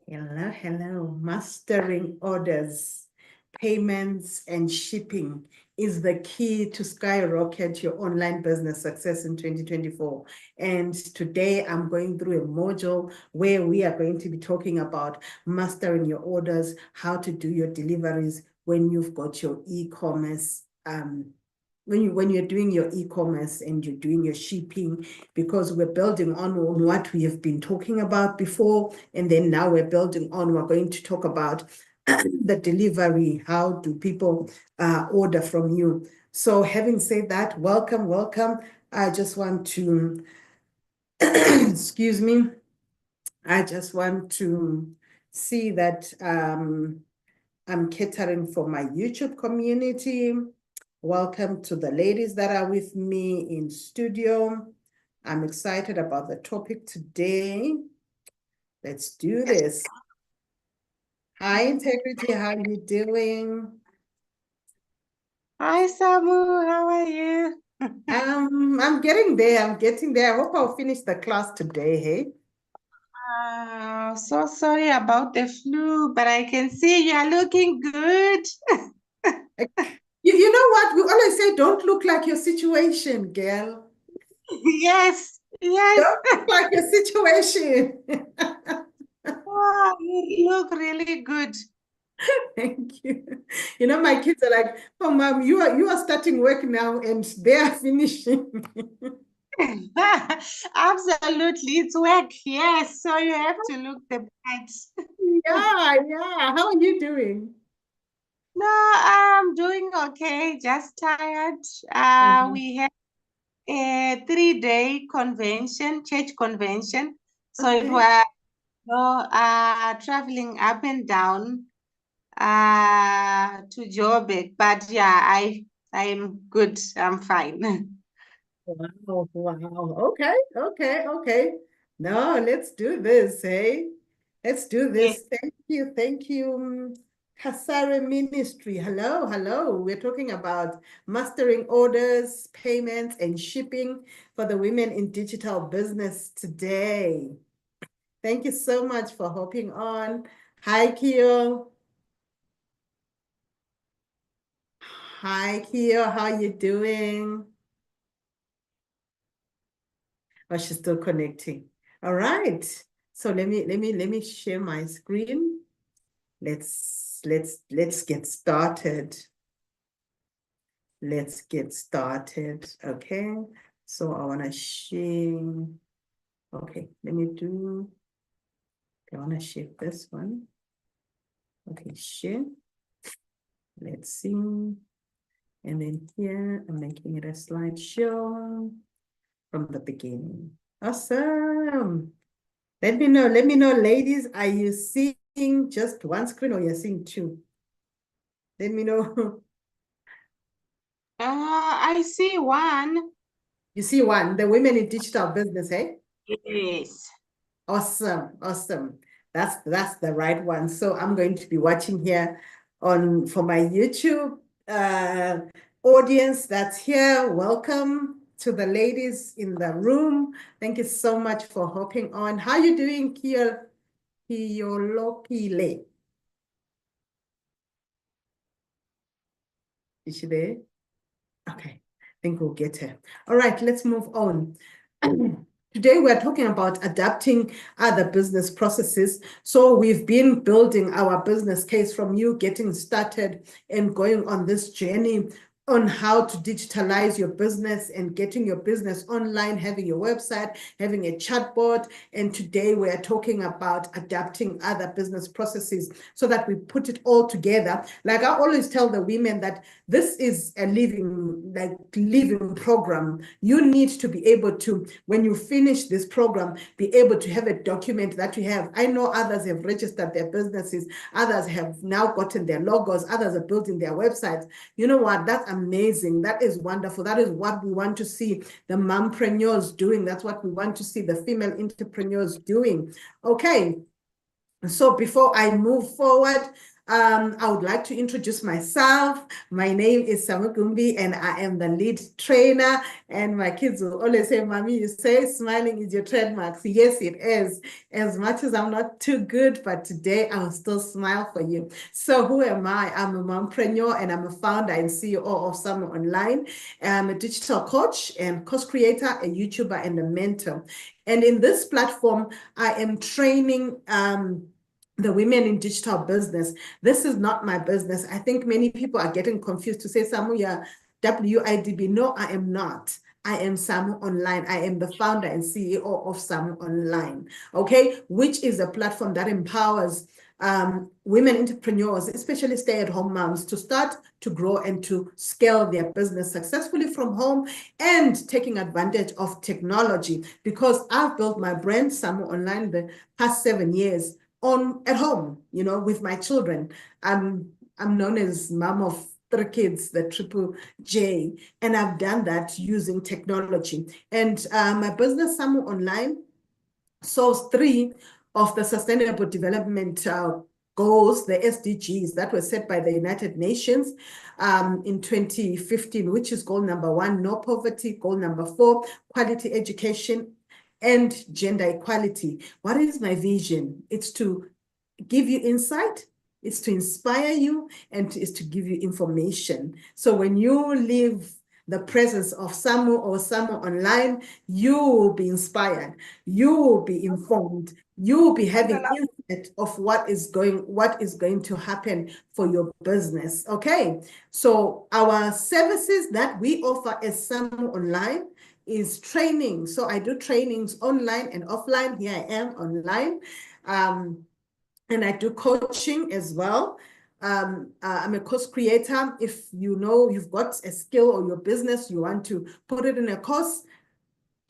Hello, hello. Mastering orders, payments, and shipping is the key to skyrocket your online business success in 2024. And today I'm going through a module where we are going to be talking about mastering your orders, how to do your deliveries when you've got your e-commerce when you're doing your e-commerce and you're doing your shipping, because we're building on what we have been talking about before, and then now we're going to talk about the delivery. How do people order from you? So having said that, welcome. I just want to, excuse me, I just want to see that I'm catering for my YouTube community. Welcome to the ladies that are with me in studio. I'm excited about the topic today. Let's do this. Hi, Integrity. How are you doing? Hi, Samu. How are you? I'm getting there. I hope I'll finish the class today, hey? So sorry about the flu, but I can see you are looking good. You know what? We always say, don't look like your situation, girl. Yes, yes. Don't look like your situation. Oh, you look really good. Thank you. You know, my kids are like, "Oh, mom, you are starting work now, and they are finishing." Absolutely, it's work. Yes, so you have to look the part. Yeah. How are you doing? No, I'm doing okay, just tired. Uh-huh. We had a 3-day convention, church convention. So it Okay. was traveling up and down to Joburg. But yeah, I'm good. I'm fine. Wow. Okay. No, let's do this, hey? Let's do Yes. this. Thank you. Kasare Ministry. Hello. We're talking about mastering orders, payments, and shipping for the women in digital business today. Thank you so much for hopping on. Hi, Kyo. Hi, Kyo. How you doing? Oh, she's still connecting. All right. So let me share my screen. Let's get started. Let's get started. Okay. So I want to share. Okay, I want to share this one. Okay, share. Let's see. And then here, I'm making it a slideshow from the beginning. Awesome. Let me know, ladies, are you seeing just one screen or you're seeing two? Let me know. I see one. You see one, the women in digital business, hey? Yes. Awesome. That's the right one. So I'm going to be watching here for my YouTube audience that's here. Welcome to the ladies in the room. Thank you so much for hopping on. How you doing, Kiolokile? Is she there? Okay, I think we'll get her. All right, let's move on. Today, we're talking about adapting other business processes. So we've been building our business case from you getting started and going on this journey on how to digitalize your business and getting your business online, having your website, having a chatbot. And today we're talking about adapting other business processes so that we put it all together. Like I always tell the women that this is a living program. You need to be able to, when you finish this program, be able to have a document that you have. I know others have registered their businesses, others have now gotten their logos, others are building their websites. You know what? That's amazing. That is wonderful. That is what we want to see the mompreneurs doing. That's what we want to see the female entrepreneurs doing. Okay. So before I move forward, I would like to introduce myself. My name is Samugumbi and I am the lead trainer. And my kids will always say, Mommy, you say smiling is your trademark. So yes, it is. As much as I'm not too good, but today I'll still smile for you. So who am I? I'm a mompreneur and I'm a founder and CEO of Summer Online. I'm a digital coach and course creator, a YouTuber, and a mentor. And in this platform, I am training the women in digital business. This is not my business. I think many people are getting confused to say, Samu, you're WIDB. No, I am not. I am Samu Online. I am the founder and CEO of Samu Online, okay, which is a platform that empowers women entrepreneurs, especially stay-at-home moms, to start, to grow, and to scale their business successfully from home and taking advantage of technology. Because I've built my brand, Samu Online, the past 7 years at home, with my children. I'm known as mom of 3 kids, the triple J, and I've done that using technology. And my business, Samu Online, solves 3 of the Sustainable Development Goals, the SDGs, that were set by the United Nations in 2015, which is goal number 1, no poverty, goal number 4, quality education, and gender equality. What is my vision? It's to give you insight, it's to inspire you, and it's to give you information. So when you leave the presence of Samu or Samu Online, you will be inspired, you will be informed, you will be having insight of what is going to happen for your business. Okay, so our services that we offer as Samu Online is training. So I do trainings online and offline. Here I am online. And I do coaching as well. I'm a course creator. If you know you've got a skill or your business, you want to put it in a course,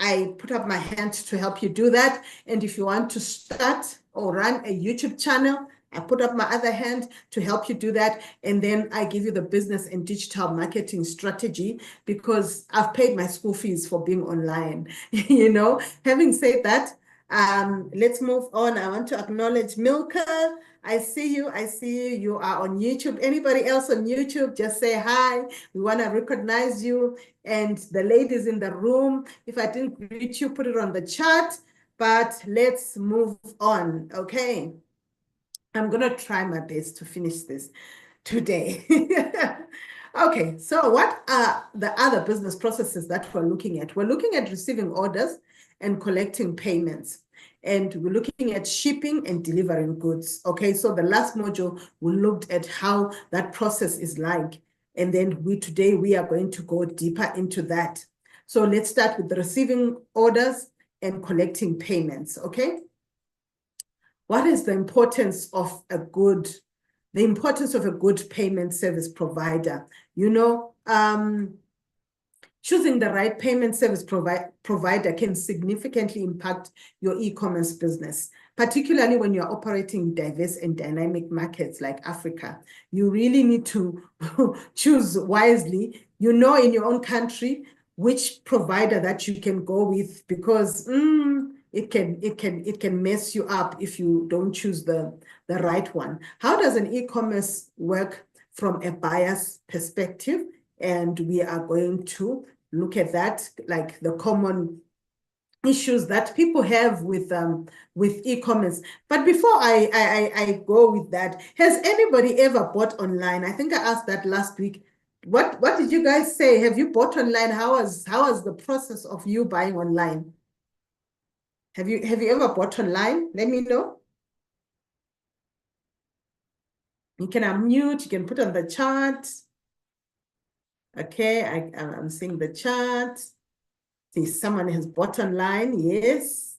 I put up my hand to help you do that. And if you want to start or run a YouTube channel, I put up my other hand to help you do that. And then I give you the business and digital marketing strategy because I've paid my school fees for being online. Having said that, let's move on. I want to acknowledge Milka. I see you. You are on YouTube. Anybody else on YouTube, just say hi. We want to recognize you. And the ladies in the room, if I didn't greet you, put it on the chat. But let's move on, okay? I'm going to try my best to finish this today. Okay, so what are the other business processes that we're looking at? We're looking at receiving orders and collecting payments. And we're looking at shipping and delivering goods. Okay, so the last module, we looked at how that process is like. And then today we are going to go deeper into that. So let's start with the receiving orders and collecting payments, okay? What is the importance of a good payment service provider? Choosing the right payment service provider can significantly impact your e-commerce business, particularly when you're operating in diverse and dynamic markets like Africa. You really need to choose wisely, in your own country, which provider that you can go with, because it can mess you up if you don't choose the right one. How does an e-commerce work from a buyer's perspective? And we are going to look at that, like the common issues that people have with e-commerce. But before I go with that, has anybody ever bought online? I think I asked that last week. What did you guys say? Have you bought online? How was the process of you buying online? Have you ever bought online? Let me know. You can unmute, you can put on the chat. Okay, I'm seeing the chat. See, someone has bought online, yes.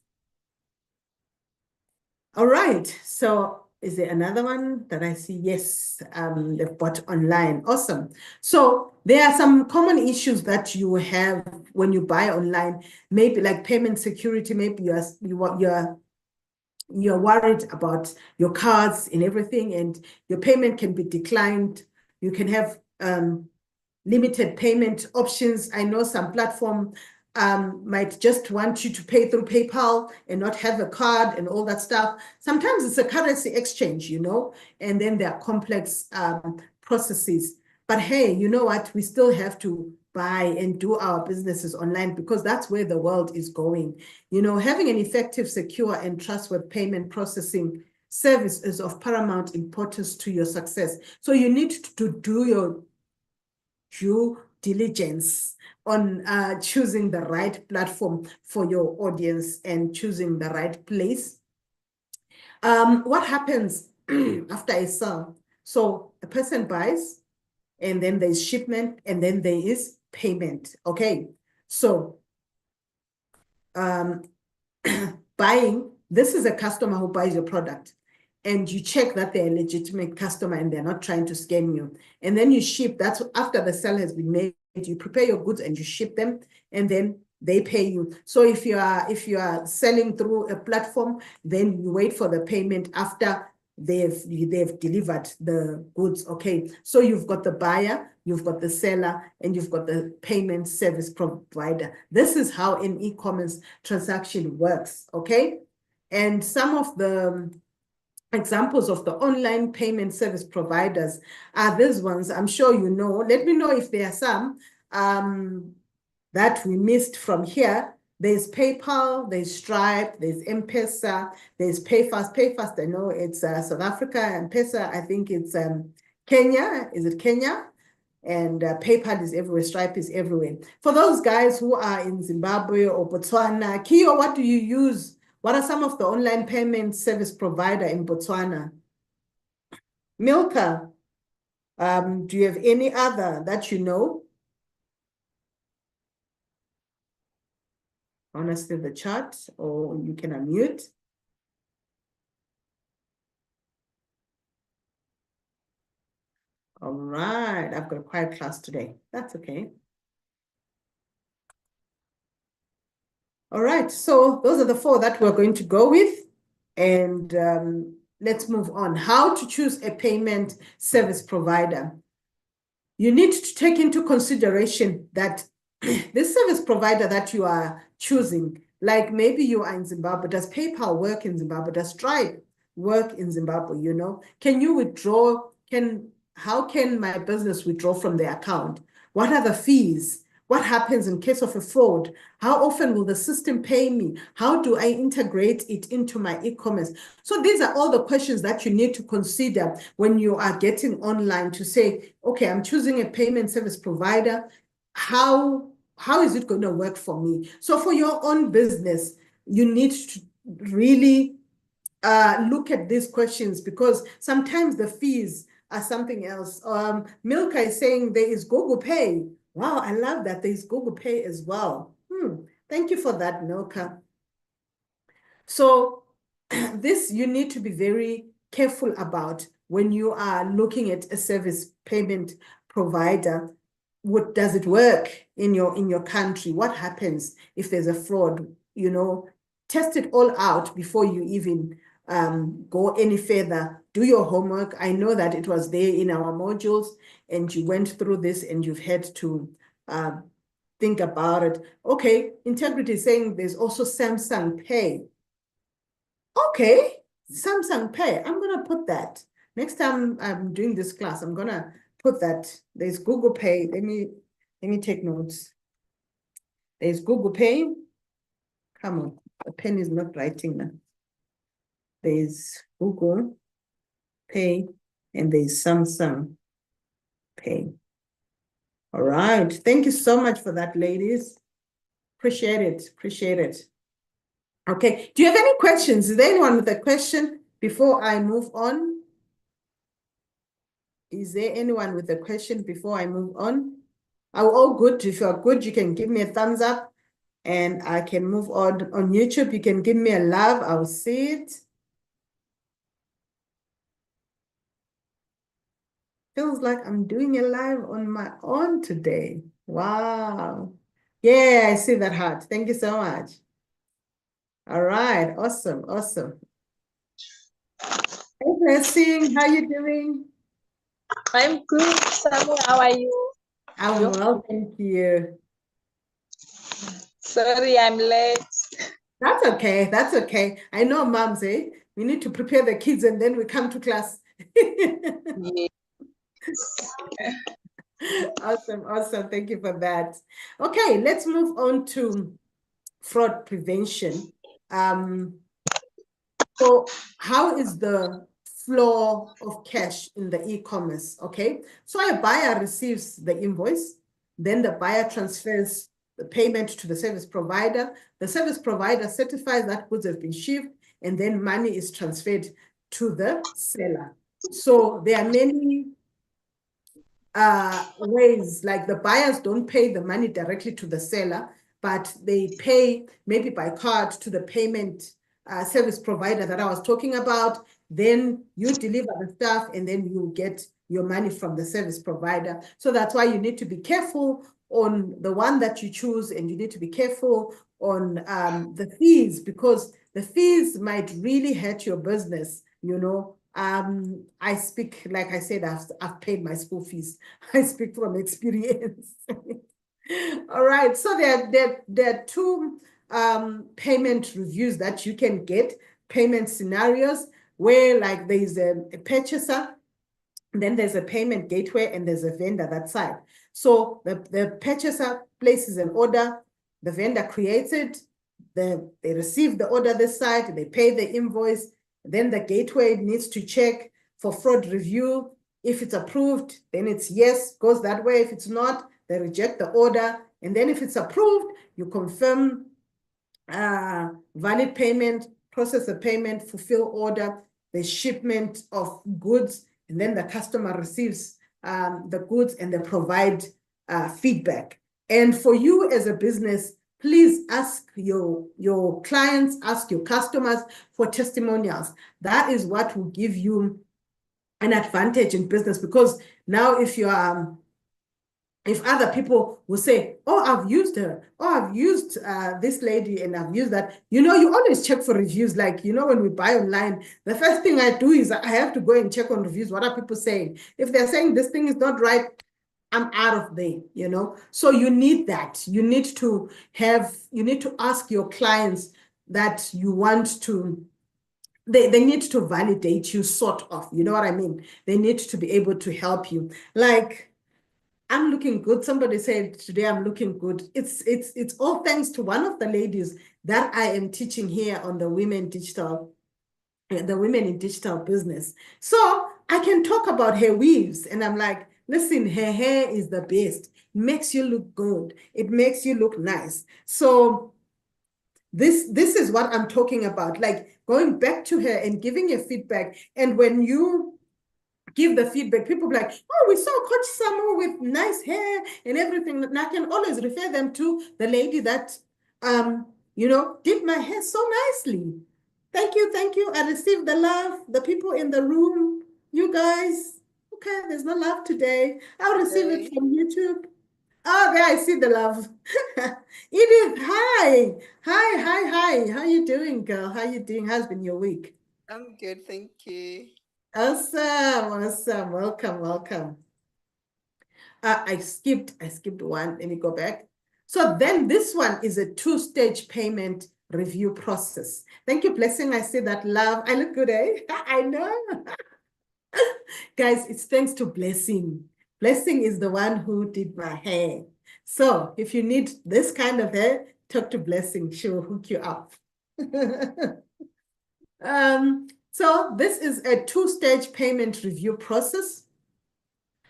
All right, so is there another one that I see? Yes, they've bought online, awesome. So there are some common issues that you have when you buy online, maybe like payment security, maybe you're worried about your cards and everything, and your payment can be declined. You can have limited payment options. I know some platform might just want you to pay through PayPal and not have a card and all that stuff. Sometimes it's a currency exchange, you know, and then there are complex processes. But hey, you know what? We still have to buy and do our businesses online because that's where the world is going. You know, having an effective, secure, and trustworthy payment processing service is of paramount importance to your success. So you need to do your due diligence on choosing the right platform for your audience and choosing the right place. What happens after a sale? So a person buys, and then there's shipment, and then there is payment. Okay, so buying, this is a customer who buys your product, and you check that they're a legitimate customer and they're not trying to scam you. And then you ship. That's after the sale has been made. You prepare your goods and you ship them, and then they pay you. So if you are selling through a platform, then you wait for the payment after they've delivered the goods. Okay, so you've got the buyer, you've got the seller, and you've got the payment service provider. This is how an e-commerce transaction works. Okay, and some of the examples of the online payment service providers are these ones. I'm sure you know. Let me know if there are some that we missed from here. There's PayPal, there's Stripe, there's M-Pesa, there's PayFast. PayFast, I know it's South Africa, and M-Pesa, I think it's Kenya. Is it Kenya? And PayPal is everywhere, Stripe is everywhere. For those guys who are in Zimbabwe or Botswana, Kio, what do you use? What are some of the online payment service provider in Botswana? Milka, do you have any other that you know? Honestly, the chat, or you can unmute. All right, I've got a quiet class today. That's okay. All right, so those are the 4 that we're going to go with. And let's move on. How to choose a payment service provider. You need to take into consideration that this service provider that you are choosing, like maybe you are in Zimbabwe, does PayPal work in Zimbabwe? Does Stripe work in Zimbabwe? You know, can you withdraw? How can my business withdraw from the account? What are the fees? What happens in case of a fraud? How often will the system pay me? How do I integrate it into my e-commerce? So these are all the questions that you need to consider when you are getting online to say, okay, I'm choosing a payment service provider. How is it going to work for me? So for your own business, you need to really look at these questions, because sometimes the fees are something else. Milka is saying there is Google Pay. Wow, I love that there's Google Pay as well. Thank you for that, Milka. So this you need to be very careful about when you are looking at a service payment provider. What does it work in your country? What happens if there's a fraud? You know, test it all out before you even go any further. Do your homework. I know that it was there in our modules, and you went through this, and you've had to think about it. Okay, Integrity is saying there's also Samsung Pay. Okay, Samsung Pay. I'm gonna put that. Next time I'm doing this class, I'm gonna put that. There's Google Pay. Let me take notes. There's Google Pay. Come on, the pen is not writing now. There's Google Pay, and there's Samsung Pay. All right. Thank you so much for that, ladies. Appreciate it. Appreciate it. Okay. Do you have any questions? Is there anyone with a question before I move on? Is there anyone with a question before I move on? Are we all good? If you're good, you can give me a thumbs up and I can move on. On YouTube, you can give me a love. I'll see it. Feels like I'm doing a live on my own today. Wow. Yeah, I see that heart. Thank you so much. All right. Awesome. Awesome. Hey, Blessing. How you doing? I'm good, Samuel. How are you? I'm well, thank you. Sorry, I'm late. That's okay. That's okay. I know, moms, eh? We need to prepare the kids and then we come to class. Yes. Awesome, awesome. Thank you for that. Okay, let's move on to fraud prevention. So how is the flow of cash in the e-commerce? Okay, so a buyer receives the invoice, then the buyer transfers the payment to the service provider. The service provider certifies that goods have been shipped, and then money is transferred to the seller. So there are many ways, like the buyers don't pay the money directly to the seller, but they pay maybe by card to the payment service provider that I was talking about. Then you deliver the stuff and then you get your money from the service provider. So that's why you need to be careful on the one that you choose, and you need to be careful on the fees, because the fees might really hurt your business, you know. I speak, like I said, I've paid my school fees. I speak from experience. All right, so there are two payment reviews that you can get, payment scenarios, where like there's a purchaser, then there's a payment gateway, and there's a vendor that side. So the purchaser places an order, the vendor creates it, they receive the order this side, they pay the invoice, then the gateway needs to check for fraud review. If it's approved, then it's yes, goes that way. If it's not, they reject the order. And then if it's approved, you confirm valid payment, process the payment, fulfill order, the shipment of goods, and then the customer receives the goods and they provide feedback. And for you as a business, please ask your clients, ask your customers for testimonials. That is what will give you an advantage in business, because now if you are if other people will say, oh, I've used her, oh, I've used this lady and I've used that, you know, you always check for reviews. Like, you know, when we buy online, the first thing I do is I have to go and check on reviews. What are people saying? If they're saying this thing is not right, I'm out of there, you know? So you need that. You need to ask your clients that you want to, they need to validate you, sort of, you know what I mean? They need to be able to help you. Like, I'm looking good. Somebody said today I'm looking good. It's all thanks to one of the ladies that I am teaching here on the Women in Digital Business. So I can talk about her weaves, and I'm like, listen, her hair is the best. Makes you look good. It makes you look nice. So this is what I'm talking about, like going back to her and giving her feedback. And when you give the feedback, people be like, oh, we saw Coach Samu with nice hair and everything. And I can always refer them to the lady that, you know, did my hair so nicely. Thank you, thank you. I received the love. The people in the room, you guys. Okay, there's no love today. I'll receive it from YouTube. Oh, there, I see the love. Edith, hi. Hi. How you doing, girl? How you doing? How's been your week? I'm good, thank you. Awesome. Welcome. I skipped one. Let me go back. So then this one is a two-stage payment review process. Thank you, Blessing. I see that love. I look good, eh? I know. Guys, it's thanks to Blessing. Blessing is the one who did my hair. So if you need this kind of hair, talk to Blessing. She will hook you up. So this is a two-stage payment review process.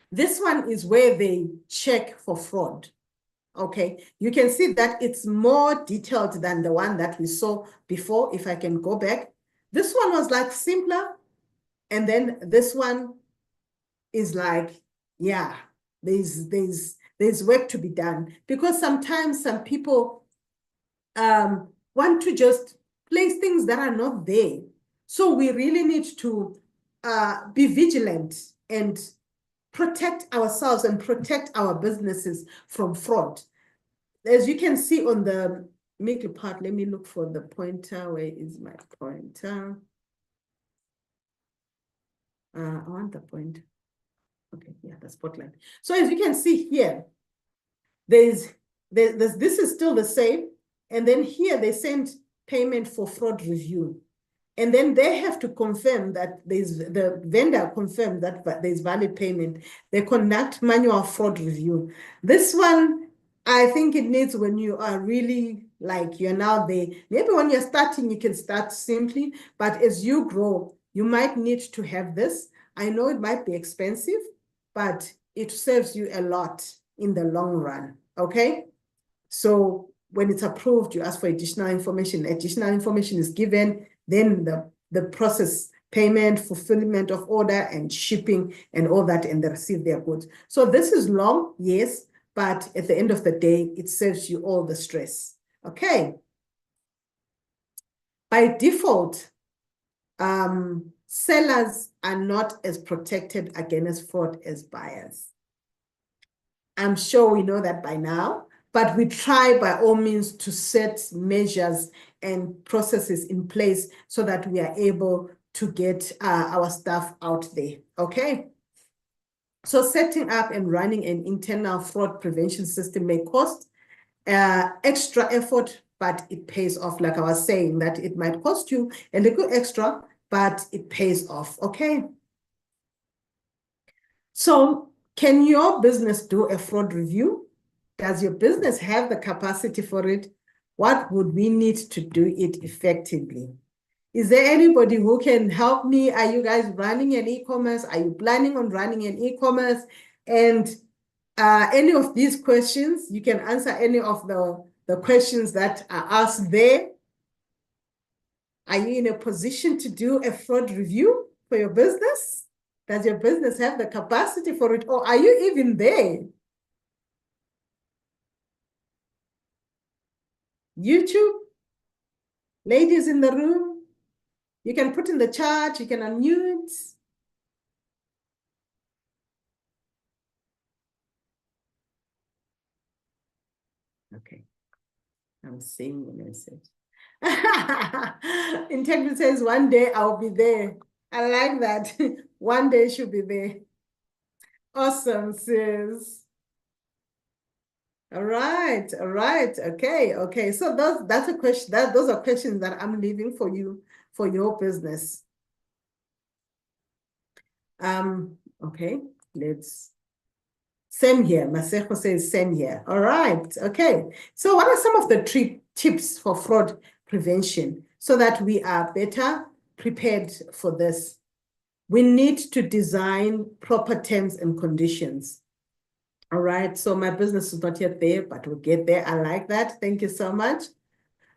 This one is where they check for fraud. Okay, you can see that it's more detailed than the one that we saw before. If I can go back, this one was like simpler. And then this one is like, yeah, there's work to be done, because sometimes some people want to just place things that are not there. So we really need to be vigilant and protect ourselves and protect our businesses from fraud. As you can see on the middle part, let me look for the pointer. Where is my pointer? I want the pointer. Okay, yeah, the spotlight. So as you can see here, this is still the same. And then here they send payment for fraud review. And then they have to confirm that the vendor confirmed that there's valid payment. They conduct manual fraud review. This one, I think it needs when you are really like you're now there. Maybe when you're starting, you can start simply, but as you grow, you might need to have this. I know it might be expensive, but it serves you a lot in the long run, okay? So when it's approved, you ask for additional information. Additional information is given, then the process, payment, fulfillment of order, and shipping, and all that, and they receive their goods. So this is long, yes, but at the end of the day, it saves you all the stress. Okay. By default, sellers are not as protected against fraud as buyers. I'm sure we know that by now, but we try by all means to set measures and processes in place so that we are able to get our stuff out there, okay? So setting up and running an internal fraud prevention system may cost extra effort, but it pays off. Like I was saying, that it might cost you a little extra, but it pays off, okay? So can your business do a fraud review? Does your business have the capacity for it? What would we need to do it effectively? Is there anybody who can help me? Are you guys running an e-commerce? Are you planning on running an e-commerce? And any of these questions, you can answer any of the questions that are asked there. Are you in a position to do a fraud review for your business? Does your business have the capacity for it? Or are you even there? YouTube, ladies in the room, you can put in the chat, you can unmute. Okay, I'm seeing the message. Integrity says, one day I'll be there. I like that. One day she'll be there. Awesome, sis. All right, okay. So that's a question. Those are questions that I'm leaving for you for your business. Okay, let's. Same here. Masejo says same here. All right, okay. So what are some of the tips for fraud prevention so that we are better prepared for this? We need to design proper terms and conditions. All right, so my business is not yet there, but we'll get there. I like that. Thank you so much.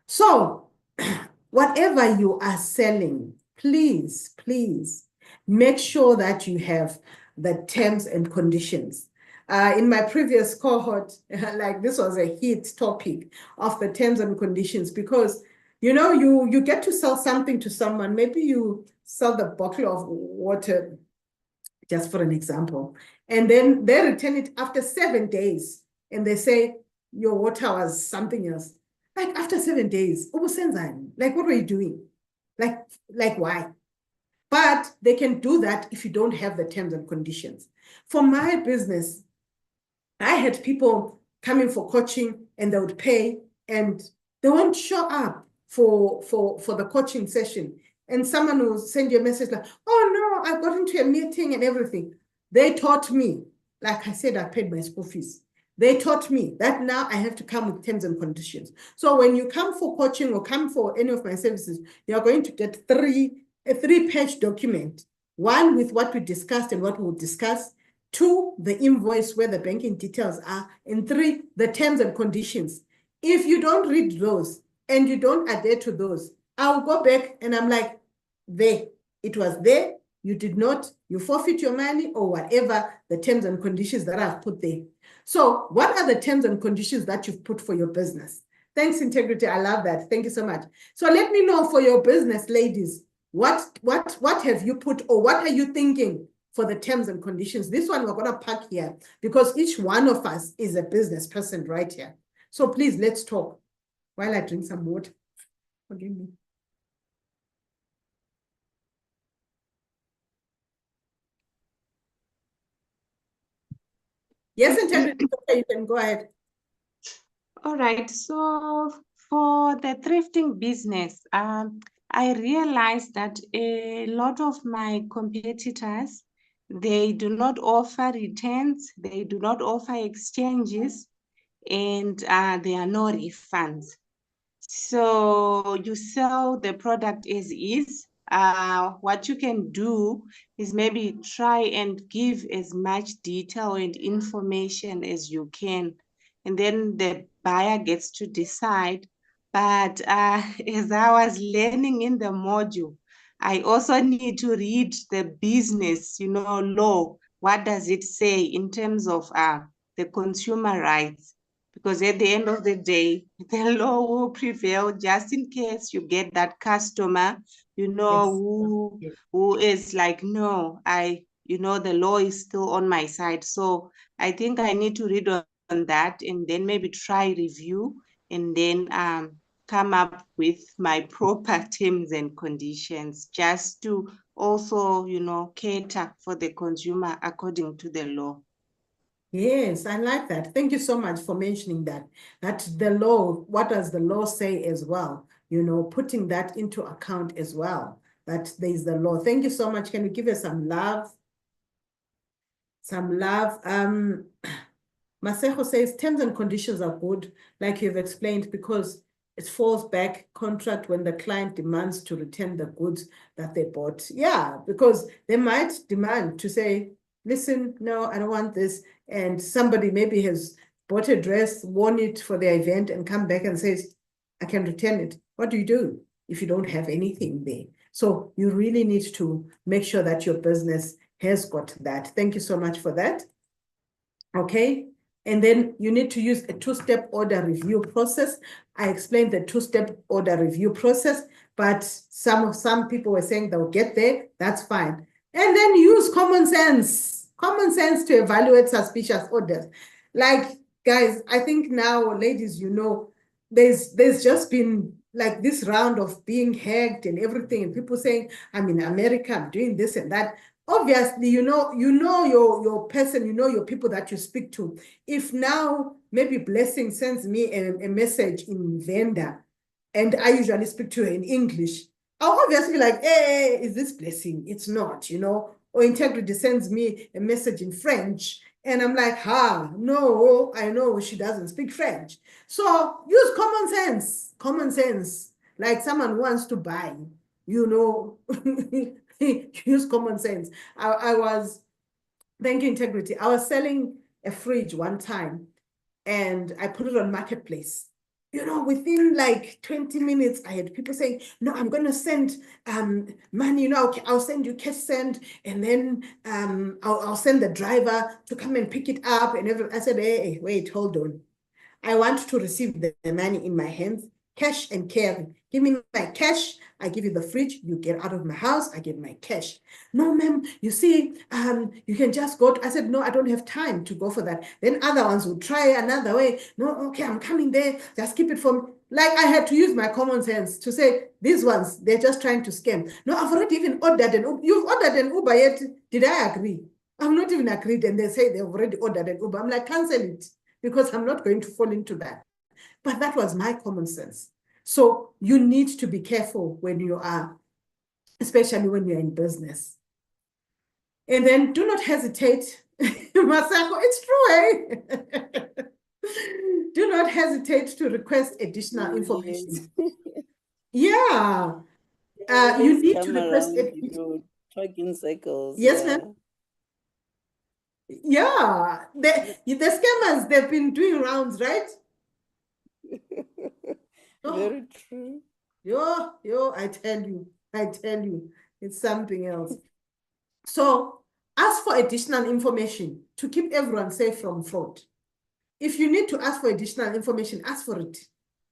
So whatever you are selling, please make sure that you have the terms and conditions. In my previous cohort, like this was a hit topic of the terms and conditions because, you know, you get to sell something to someone. Maybe you sell the bottle of water, just for an example, and then they return it after 7 days and they say your water was something else. Like after 7 days, like what were you doing? Like why? But they can do that if you don't have the terms and conditions. For my business, I had people coming for coaching and they would pay and they won't show up for the coaching session. And someone will send you a message like, oh no, I got into a meeting and everything. They taught me, like I said, I paid my school fees. They taught me that now I have to come with terms and conditions. So when you come for coaching or come for any of my services, you're going to get a 3-page document. 1 with what we discussed and what we'll discuss. 2, the invoice where the banking details are. And 3, the terms and conditions. If you don't read those and you don't adhere to those, I'll go back and I'm like, there, it was there, you did not, you forfeit your money or whatever the terms and conditions that I've put there. So what are the terms and conditions that you've put for your business? Thanks, Integrity, I love that. Thank you so much. So let me know for your business, ladies, what have you put or what are you thinking for the terms and conditions? This one we're gonna pack here because each one of us is a business person right here. So please, let's talk while I drink some water. Forgive me. Yes, Integrity, okay, you can go ahead. All right, so For the thrifting business, I realized that a lot of my competitors, they do not offer returns, they do not offer exchanges, and there are no refunds. So you sell the product as is. What you can do is maybe try and give as much detail and information as you can, and then the buyer gets to decide. But as I was learning in the module, I also need to read the business, law. What does it say in terms of the consumer rights? Because at the end of the day, the law will prevail just in case you get that customer, who is like, no, the law is still on my side. So I think I need to read on that and then maybe try review and then come up with my proper terms and conditions just to also, cater for the consumer according to the law. Yes, I like that. Thank you so much for mentioning that. That the law, what does the law say as well? Putting that into account as well, that there's the law. Thank you so much. Can you give us some love? Some love. Masejo says terms and conditions are good, like you've explained, because it falls back contract when the client demands to return the goods that they bought. Yeah, because they might demand to say, listen, no, I don't want this. And somebody maybe has bought a dress, worn it for the event and come back and says, I can return it. What do you do if you don't have anything there? So you really need to make sure that your business has got that. Thank you so much for that. Okay. And then you need to use a two-step order review process. I explained the two-step order review process, but some people were saying they'll get there. That's fine. And then use common sense to evaluate suspicious orders. Like, guys, I think now, ladies, there's just been like this round of being hacked and everything, and people saying, I'm in America, I'm doing this and that. Obviously, you know your person, your people that you speak to. If now maybe Blessing sends me a message in Venda, and I usually speak to her in English, I'll obviously be like, hey, is this Blessing? It's not, Or Integrity sends me a message in French, and I'm like, no, I know she doesn't speak French. So use common sense. Like someone wants to buy, use common sense. I was, thank you, Integrity. I was selling a fridge one time and I put it on Marketplace. Within like 20 minutes, I had people saying, no, I'm going to send money, I'll send you cash send, and then I'll send the driver to come and pick it up. And everything. I said, hey, wait, hold on. I want to receive the money in my hands, cash and carry. Give me my cash. I give you the fridge. You get out of my house. I get my cash. No, ma'am, you see, you can just go. I said, no, I don't have time to go for that. Then other ones would try another way. No, okay, I'm coming there. Just keep it from, like I had to use my common sense to say, these ones, they're just trying to scam. No, I've already even ordered an Uber. You've ordered an Uber yet? Did I agree? I've not even agreed. And they say they've already ordered an Uber. I'm like, cancel it, because I'm not going to fall into that. But that was my common sense. So you need to be careful when you are, especially when you're in business. And then do not hesitate. Masako, it's true, eh? Do not hesitate to request additional information. Yeah. You need to request it. Talk in circles. Yes, ma'am. Yeah. The scammers, they've been doing rounds, right? Very true. Yo, I tell you, it's something else. So ask for additional information to keep everyone safe from fraud. If you need to ask for additional information, ask for it,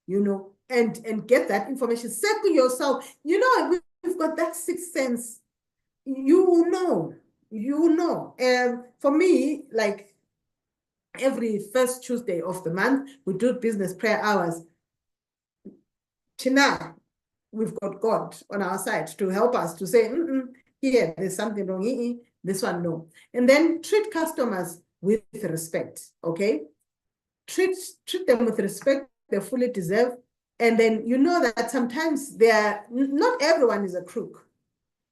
and get that information. Circle yourself. We've got that sixth sense. You know. For me, like every first Tuesday of the month, we do business prayer hours. Now, we've got God on our side to help us to say, here, there's something wrong, this one, no. And then treat customers with respect, okay? Treat them with respect they fully deserve. And then you know that sometimes not everyone is a crook.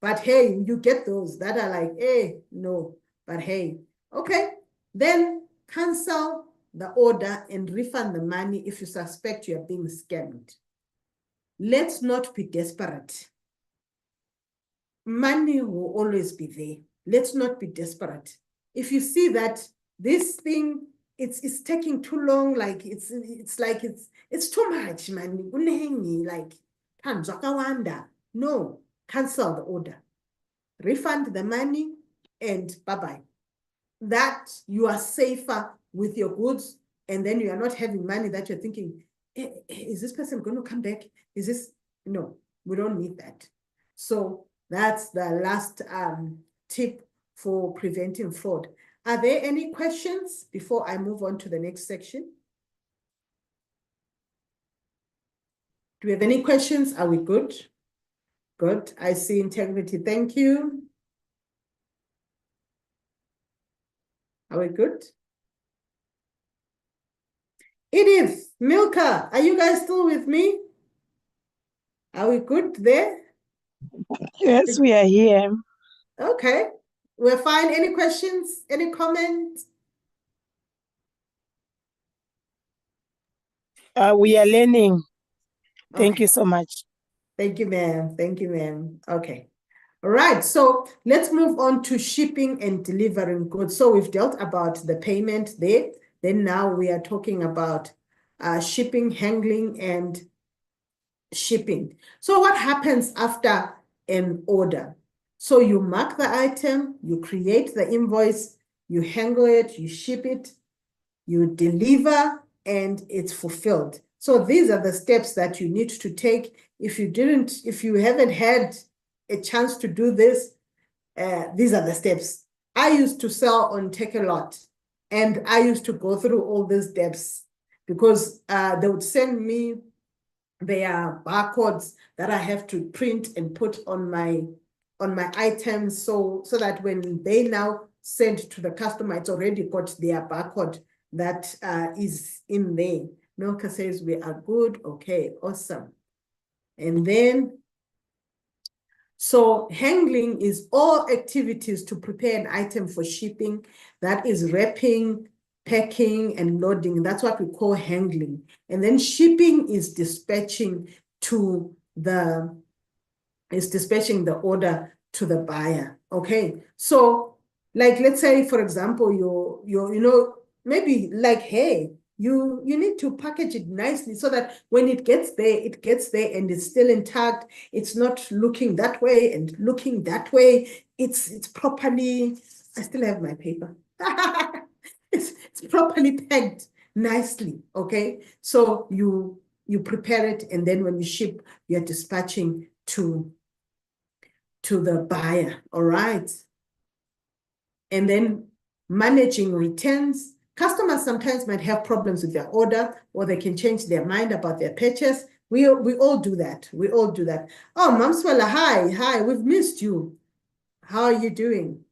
But hey, you get those that are like, hey, no, but hey, okay. Then cancel the order and refund the money if you suspect you are being scammed. Let's not be desperate. Money will always be there. Let's not be desperate. If you see that this thing, it's taking too long, like it's too much, man. Like, no, cancel the order. Refund the money and bye-bye. That you are safer with your goods, and then you are not having money that you're thinking, is this person going to come back? Is this? No, we don't need that. So that's the last tip for preventing fraud. Are there any questions before I move on to the next section? Do we have any questions? Are we good? Good. I see integrity. Thank you. Are we good? Edith, Milka, are you guys still with me? Are we good there? Yes, we are here. Okay, we're fine. Any questions? Any comments? We are learning. Thank Okay. you so much. Thank you, ma'am. Thank you, ma'am. Okay. All right, so let's move on to shipping and delivering goods. So we've dealt about the payment there. Then now we are talking about shipping, handling, and shipping. So what happens after an order? So you mark the item, you create the invoice, you handle it, you ship it, you deliver, and it's fulfilled. So these are the steps that you need to take. If you haven't had a chance to do this, these are the steps. I used to sell on Take-A-Lot, and I used to go through all these steps because they would send me their barcodes that I have to print and put on my items, so that when they now send to the customer, it's already got their barcode that is in there. Milka says we are good. Okay, awesome. And then, so handling is all activities to prepare an item for shipping. That is wrapping, packing, and loading. That's what we call handling. And then shipping is dispatching the order to the buyer. Okay, so like, let's say, for example, maybe like, hey, you need to package it nicely so that when it gets there and it's still intact. It's not looking that way and looking that way. It's properly, I still have my paper. It's properly packed nicely, okay? So you prepare it, and then when you ship, you're dispatching to the buyer, all right? And then managing returns. Customers sometimes might have problems with their order, or they can change their mind about their purchase. We all do that. We all do that. Oh, Mamswala, hi, we've missed you. How are you doing?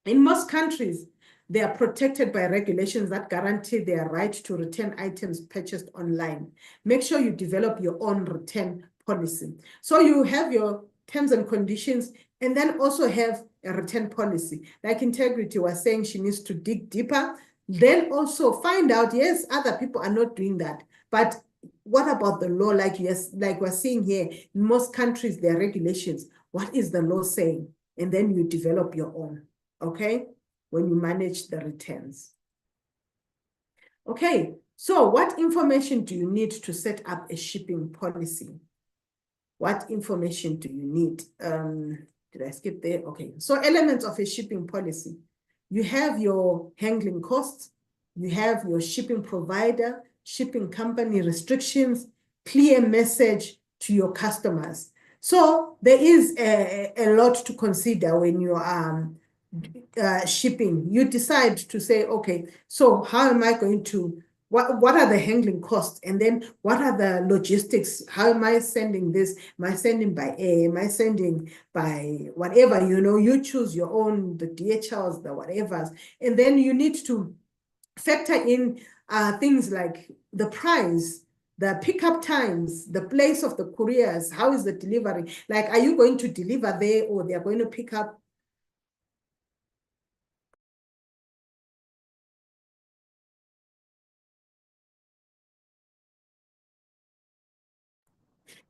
In most countries, they are protected by regulations that guarantee their right to return items purchased online. Make sure you develop your own return policy. So you have your terms and conditions, and then also have a return policy. Like Integrity was saying, she needs to dig deeper. Then also find out, yes, other people are not doing that. But what about the law? Like we're seeing here, in most countries, there are regulations. What is the law saying? And then you develop your own, okay? When you manage the returns. Okay, so what information do you need to set up a shipping policy? What information do you need? Did I skip there? Okay, so elements of a shipping policy. You have your handling costs, you have your shipping provider, shipping company restrictions, clear message to your customers. So there is a lot to consider when you are shipping. You decide to say, okay, so how am I going to, what are the handling costs? And then what are the logistics? How am I sending this? Am I sending by air? Am I sending by whatever, you choose your own, the DHLs, the whatevers. And then you need to factor in things like the price. the pickup times, the place of the couriers, how is the delivery? Like, are you going to deliver there or they're going to pick up?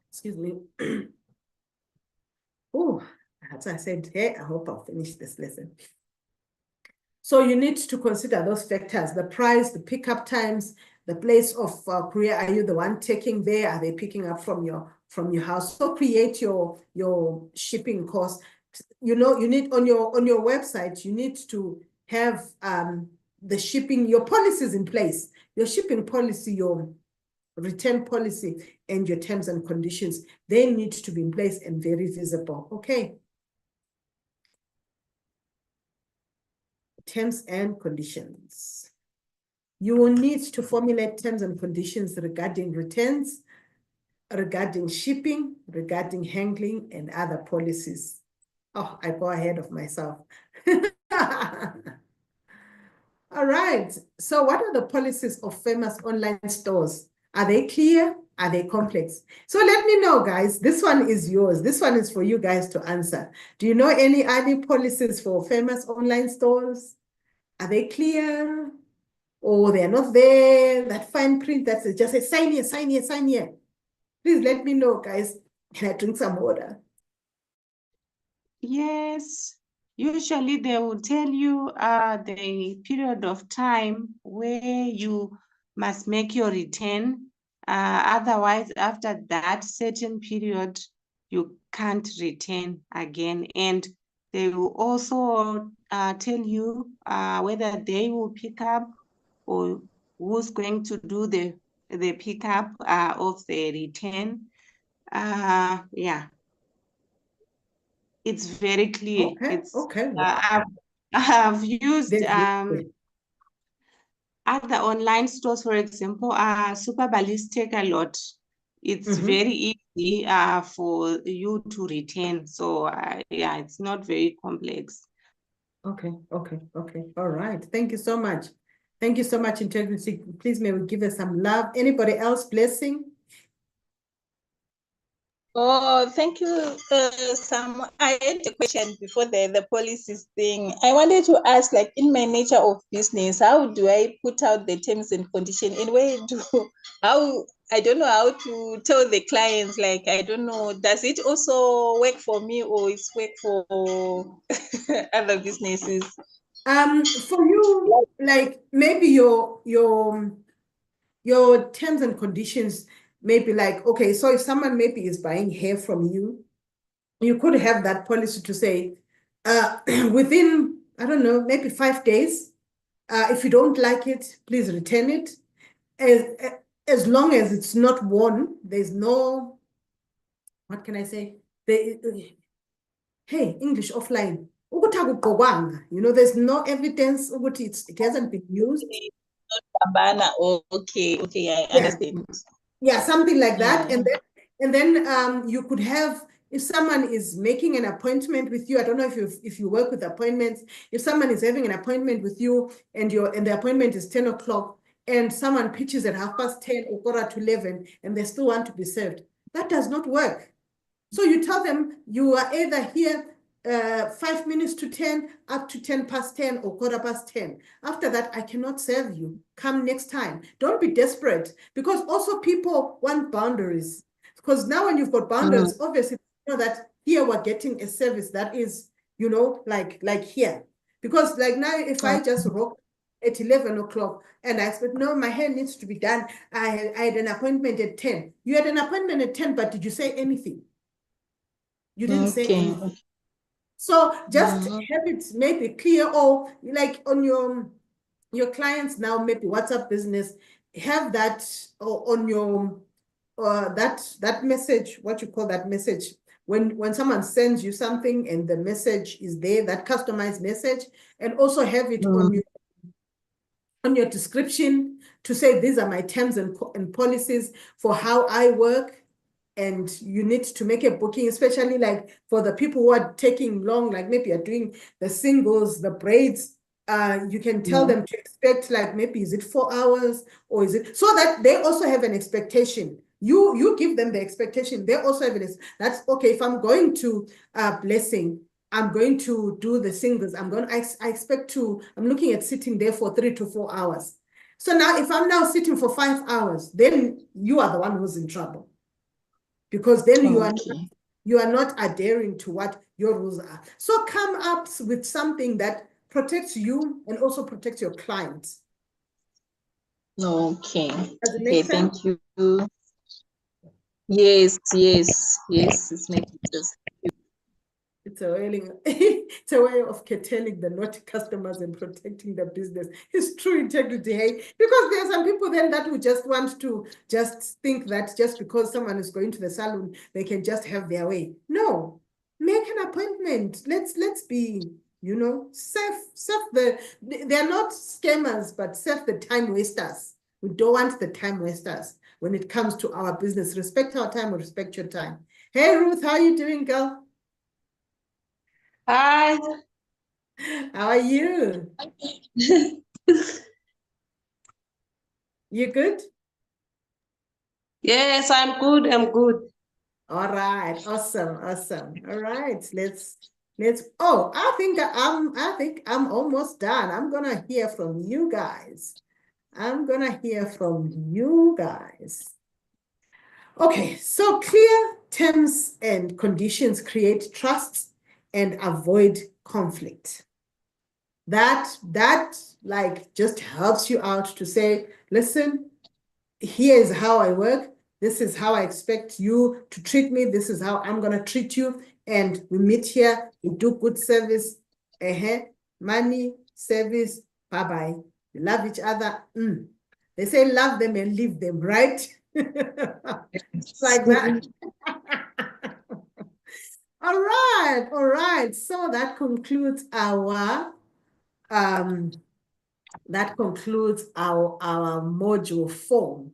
Excuse me. Oh, as I said, hey, I hope I'll finish this lesson. So you need to consider those factors, the price, the pickup times, the place of courier. Are you the one taking there? Are they picking up from your house? So create your shipping cost. You know, you need on your website, you need to have the shipping, your policies in place, your shipping policy, your return policy, and your terms and conditions. They need to be in place and very visible. Okay. Terms and conditions. You will need to formulate terms and conditions regarding returns, regarding shipping, regarding handling, and other policies. Oh, I go ahead of myself. All right. So what are the policies of famous online stores? Are they clear? Are they complex? So let me know, guys. This one is yours. This one is for you guys to answer. Do you know any other policies for famous online stores? Are they clear? Or they're not there? That fine print that just says, sign here, sign here, sign here. Please let me know, guys. Can I drink some water? Yes, usually they will tell you the period of time where you must make your return. Otherwise, after that certain period, you can't return again. And they will also tell you whether they will pick up or who's going to do the pickup of the return. Yeah. It's very clear. Okay, It's okay. Well, I've used there's- other online stores, for example, Super Ballistic a lot. It's Mhm. very easy for you to return. So yeah, it's not very complex. Okay, okay, okay. All right. Thank you so much. Thank you so much, Integrity. Please may we give us some love. Anybody else blessing? Oh, thank you, Sam. I had a question before the policies thing. I wanted to ask, like, in my nature of business, how do I put out the terms and conditions? In way to how I don't know how to tell the clients, like, I don't know, does it also work for me or it's work for other businesses? For you, like maybe your terms and conditions, maybe like, okay, so if someone maybe is buying hair from you, you could have that policy to say, within, I don't know, maybe 5 days, if you don't like it, please return it. As long as it's not worn, there's no, what can I say? Hey, English offline. You know, there's no evidence it hasn't been used. Oh, okay, I understand. Yeah, something like that. And then you could have, if someone is making an appointment with you, I don't know if you work with appointments, if someone is having an appointment with you and the appointment is 10 o'clock and someone pitches at 10:30 or 11:15 and they still want to be served, that does not work. So you tell them you are either here 5 minutes to 10, up to 10:10 or 10:15. After that, I cannot serve you. Come next time. Don't be desperate, because also people want boundaries. Because now when you've got boundaries, obviously, you know that here we're getting a service that is, you know, like here. Because like now, if I just rock at 11 o'clock and I said, no, my hair needs to be done. I had an appointment at 10. You had an appointment at 10, but did you say anything? You didn't say anything. So just have it maybe clear, or like on your clients now, maybe WhatsApp business, have that on your that message, what you call that message, when someone sends you something and the message is there, that customized message, and also have it on your description to say these are my terms and policies for how I work. And you need to make a booking, especially like for the people who are taking long, like maybe you're doing the singles, the braids, you can tell them to expect, like, maybe is it 4 hours or is it, so that they also have an expectation. You give them the expectation. They also have that's okay. If I'm going to Blessing, I'm going to do the singles. I expect to, I'm looking at sitting there for 3 to 4 hours. So now if I'm now sitting for 5 hours, then you are the one who's in trouble. Because then you are not adhering to what your rules are. So come up with something that protects you and also protects your clients. Okay. Does it make sense? Thank you. Yes, it's making sense. It's it's a way of curtailing the naughty customers and protecting the business. It's true integrity, hey? Because there are some people then that would just want to just think that just because someone is going to the salon, they can just have their way. No, make an appointment. Let's be, you know, they're not scammers, but serve the time wasters. We don't want the time wasters when it comes to our business. Respect our time or respect your time. Hey, Ruth, how are you doing, girl? Hi. How are you? You good? Yes, I'm good. I'm good. All right. Awesome. All right. Let's oh, I think I'm almost done. I'm gonna hear from you guys. Okay, so clear terms and conditions create trust and avoid conflict. That like just helps you out to say, listen, here is how I work. This is how I expect you to treat me. This is how I'm going to treat you. And we meet here, we do good service, money, service, bye-bye. We love each other. They say love them and leave them, right? Like that. All right. So that concludes our module 4.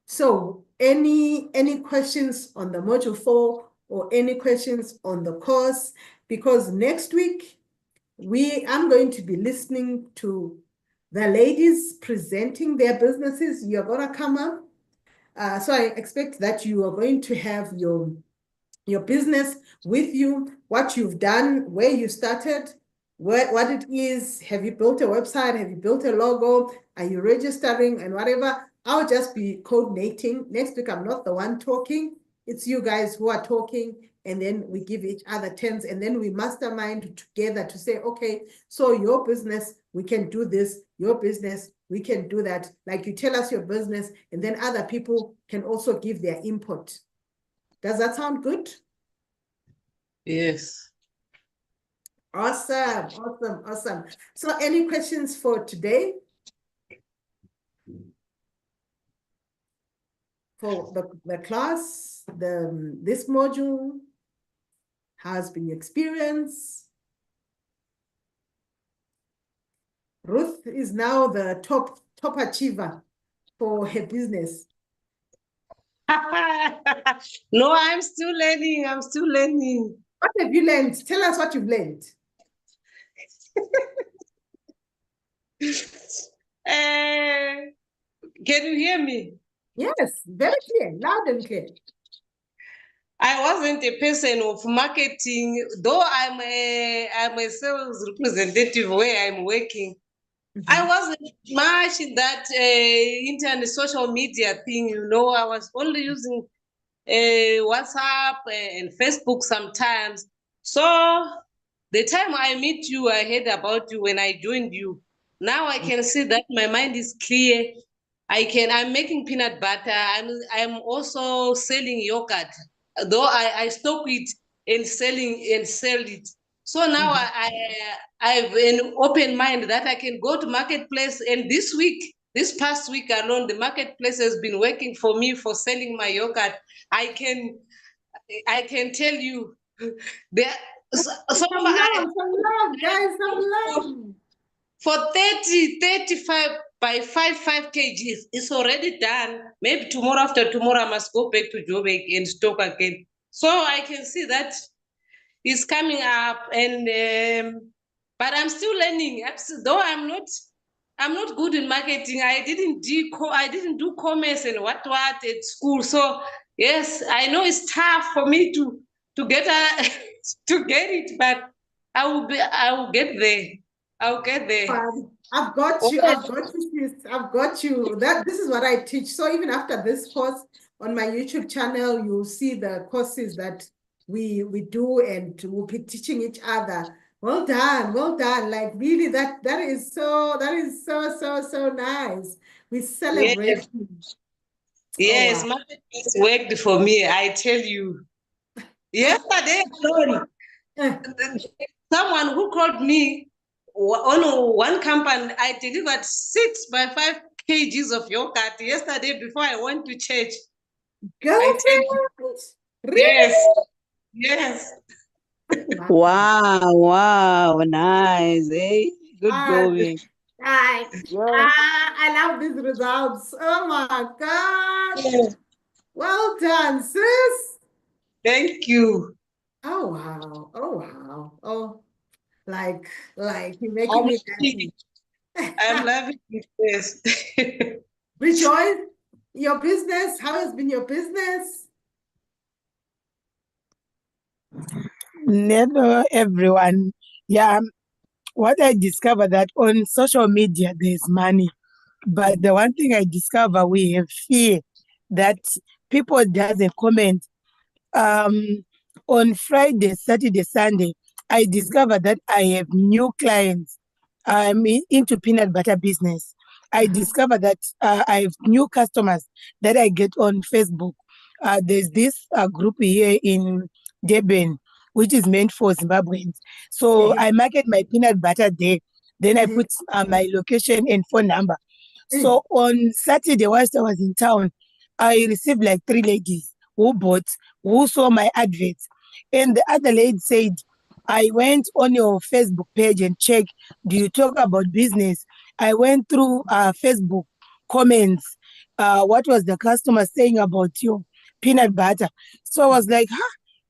So any questions on the module 4 or any questions on the course? Because next week I'm going to be listening to the ladies presenting their businesses. You're gonna come up. So I expect that you are going to have your business with you, what you've done, where you started, what it is. Have you built a website? Have you built a logo? Are you registering and whatever? I'll just be coordinating. Next week, I'm not the one talking. It's you guys who are talking, and then we give each other terms, and then we mastermind together to say, okay, so your business, we can do this. Your business, we can do that. Like you tell us your business, and then other people can also give their input. Does that sound good? Yes. Awesome. So any questions for today? For the class, this module has been your experience. Ruth is now the top achiever for her business. No, I'm still learning. What have you learned? Tell us what you've learned. Can you hear me? Yes, very clear, loud and clear. I wasn't a person of marketing, though I'm a sales representative where I'm working. I wasn't much in that internet social media thing, you know. I was only using WhatsApp and Facebook sometimes. So the time I met you, I heard about you when I joined you. Now I can see that my mind is clear. I'm making peanut butter. I'm also selling yogurt, though I stock it and sell it. So now I have an open mind that I can go to marketplace, and this past week alone, the marketplace has been working for me for selling my yogurt. I can tell you there. Some love, guys, some love. For 35 by 5 kgs, it's already done. Maybe tomorrow, after tomorrow, I must go back to Joburg and stock again. So I can see that it's coming up, and but I'm still learning. Though I'm not good in marketing. I didn't do commerce and what at school. So yes, I know it's tough for me to get to get it, but I will get there. I'll get there. I've got you. I've got you, sis. I've got you. This is what I teach. So even after this course on my YouTube channel, you'll see the courses that we do, and we'll be teaching each other. Well done, well done. Like really, that is so nice. We celebrate. Yes, wow. marketing worked for me. I tell you. Yesterday alone, someone who called me on one company, I delivered 6 by 5 kgs of yogurt yesterday before I went to church. Girlfriend. Yes. Yes. Wow, nice. Hey, good going. I love these results. Oh my gosh. Yes. Well done, sis. Thank you. Oh wow. Oh wow. Oh, like you're making me happy. I'm loving this. Rejoice, your business. How has been your business? Never everyone. Yeah, what I discovered that on social media there's money, but the one thing I discover we have fear that people doesn't comment. On Friday, Saturday, Sunday, I discovered that I have new clients. I'm into peanut butter business. I discovered that I have new customers that I get on Facebook. There's this group here in Durban, which is meant for Zimbabweans. So I market my peanut butter there. Then I put my location and phone number. So on Saturday, whilst I was in town, I received like 3 ladies who saw my adverts. And the other lady said, I went on your Facebook page and checked, do you talk about business? I went through Facebook comments. What was the customer saying about your peanut butter? So I was like,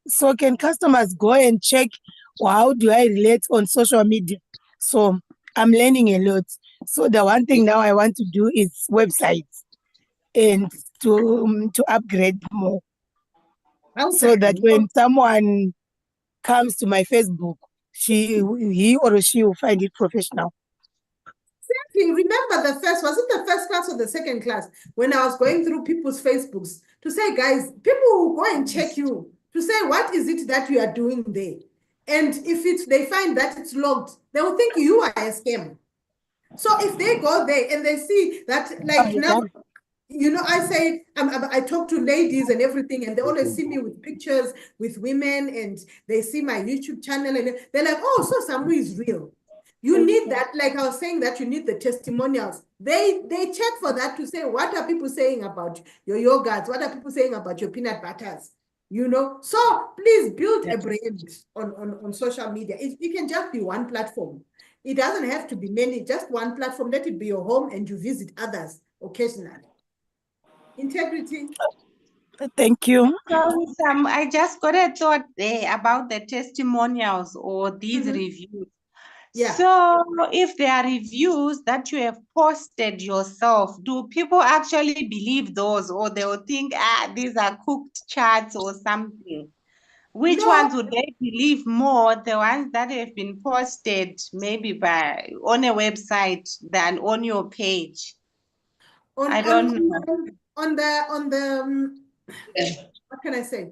so can customers go and check how do I relate on social media? So I'm learning a lot. So the one thing now I want to do is websites and to upgrade more. So that when someone comes to my Facebook, he or she will find it professional. Remember was it the first class or the second class when I was going through people's Facebooks to say, guys, people will go and check you to say, what is it that you are doing there? And if they find that it's logged, they will think you are a scam. So if they go there and they see that, like now, you know, I say, I talk to ladies and everything, and they always see me with pictures with women, and they see my YouTube channel, and they're like, oh, so Samu is real. You need that, like I was saying, that you need the testimonials. They check for that to say, what are people saying about your yogurts? What are people saying about your peanut butters? You know, so please build a brand on social media. It can just be one platform. It doesn't have to be many, just one platform. Let it be your home and you visit others occasionally. Integrity. Thank you. So, I just got a thought there about the testimonials or these reviews. Yeah. So if there are reviews that you have posted yourself, do people actually believe those, or they will think, these are cooked charts or something? Which ones would they believe more? The ones that have been posted maybe on a website than on your page? I don't know. On the what can I say?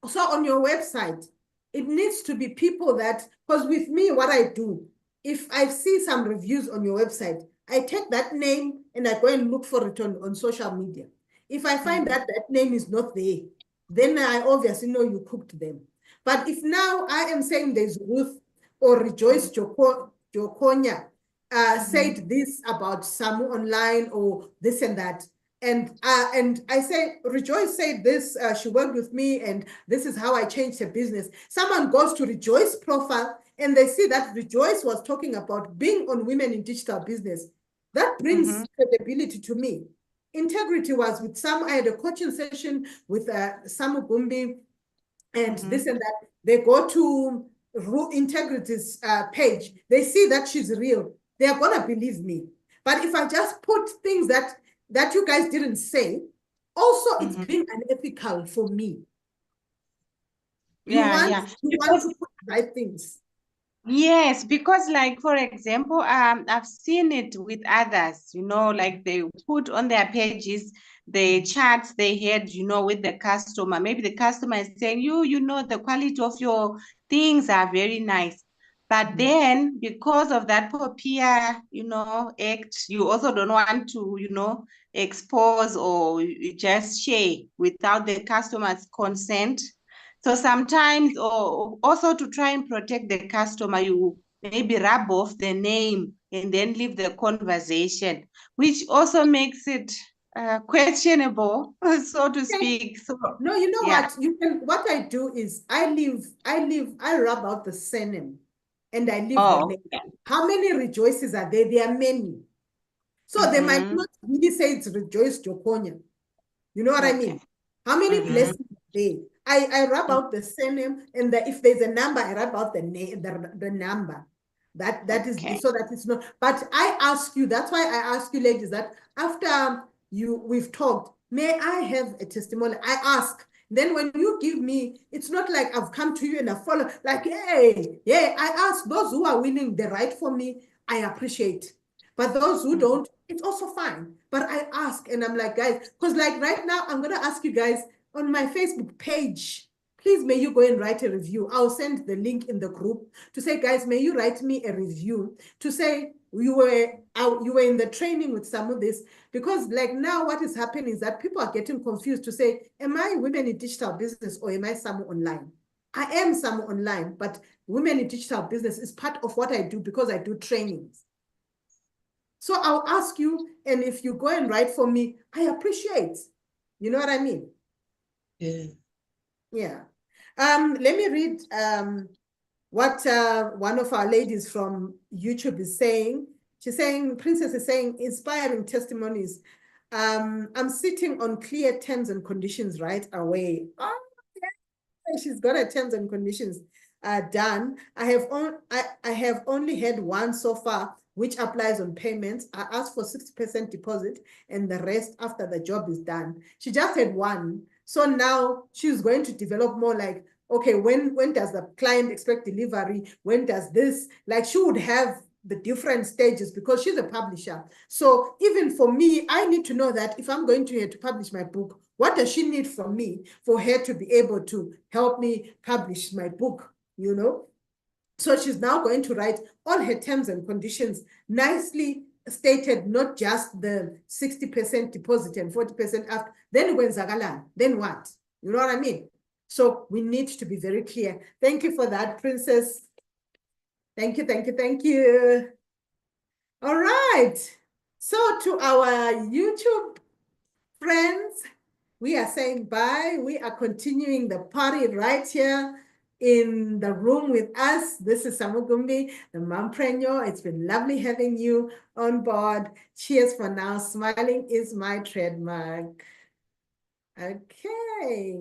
So on your website, it needs to be people that, because with me, what I do, if I see some reviews on your website, I take that name and I go and look for it on social media. If I find that name is not there, then I obviously know you cooked them. But if now I am saying there's Ruth or Rejoice Jokonya said this about Samu online or this and that, and I say, Rejoice said this, she worked with me, and this is how I changed her business. Someone goes to Rejoice profile, and they see that Rejoice was talking about being on Women in Digital Business. That brings credibility to me. Integrity was with I had a coaching session with Samu Gumbi, and this and that. They go to Integrity's page, they see that she's real, they are gonna believe me. But if I just put things that you guys didn't say, also it's being unethical for me. You want to put the right things. Yes, because like, for example, I've seen it with others, you know, like they put on their pages the charts they had, you know, with the customer. Maybe the customer is saying, you know, the quality of your things are very nice. But then because of that PR, you know, act, you also don't want to, you know, expose or you just share without the customer's consent. So sometimes, or also to try and protect the customer, you maybe rub off the name and then leave the conversation, which also makes it questionable, so to speak. So no, you know yeah. what I do is I rub out the surname and I leave the Oh, name. okay. How many rejoices are there? There are many. So they might not really say it's Rejoice Jokonya. You know what I mean? How many blessings are there? I rub out the surname, and if there's a number, I rub out the name, the number. That is so that it's not. But I ask you, that's why I ask you, ladies, that after we've talked, may I have a testimony? I ask. Then when you give me, it's not like I've come to you and I follow, like, hey, yeah, I ask those who are willing the right for me, I appreciate. But those who don't, it's also fine. But I ask, and I'm like, guys, because like right now, I'm going to ask you guys on my Facebook page, please, may you go and write a review. I'll send the link in the group to say, guys, may you write me a review to say you were in the training with some of this, because like now what is happening is that people are getting confused to say, am I women in digital business or am I some online? I am some online, but women in digital business is part of what I do because I do trainings. So I'll ask you, and if you go and write for me, I appreciate. You know what I mean? Yeah. Yeah. Let me read what one of our ladies from YouTube is saying. She's saying, Princess is saying, inspiring testimonies. I'm sitting on clear terms and conditions right away. Oh, yeah. She's got her terms and conditions done. I have only had one so far, which applies on payments. I asked for 60% deposit and the rest after the job is done. She just had one. So now she's going to develop more like, okay, when does the client expect delivery? When does this? Like she would have the different stages because she's a publisher. So even for me, I need to know that if I'm going to publish my book, what does she need from me for her to be able to help me publish my book, you know? So she's now going to write all her terms and conditions nicely stated, not just the 60% deposit and 40% after. Then when Zagalan, then what? You know what I mean? So we need to be very clear. Thank you for that, Princess. Thank you, thank you, thank you. All right. So to our YouTube friends, we are saying bye. We are continuing the party right here in the room with us. This is Samugumbi, the mompreneur. It's been lovely having you on board. Cheers for now. Smiling is my trademark. Okay.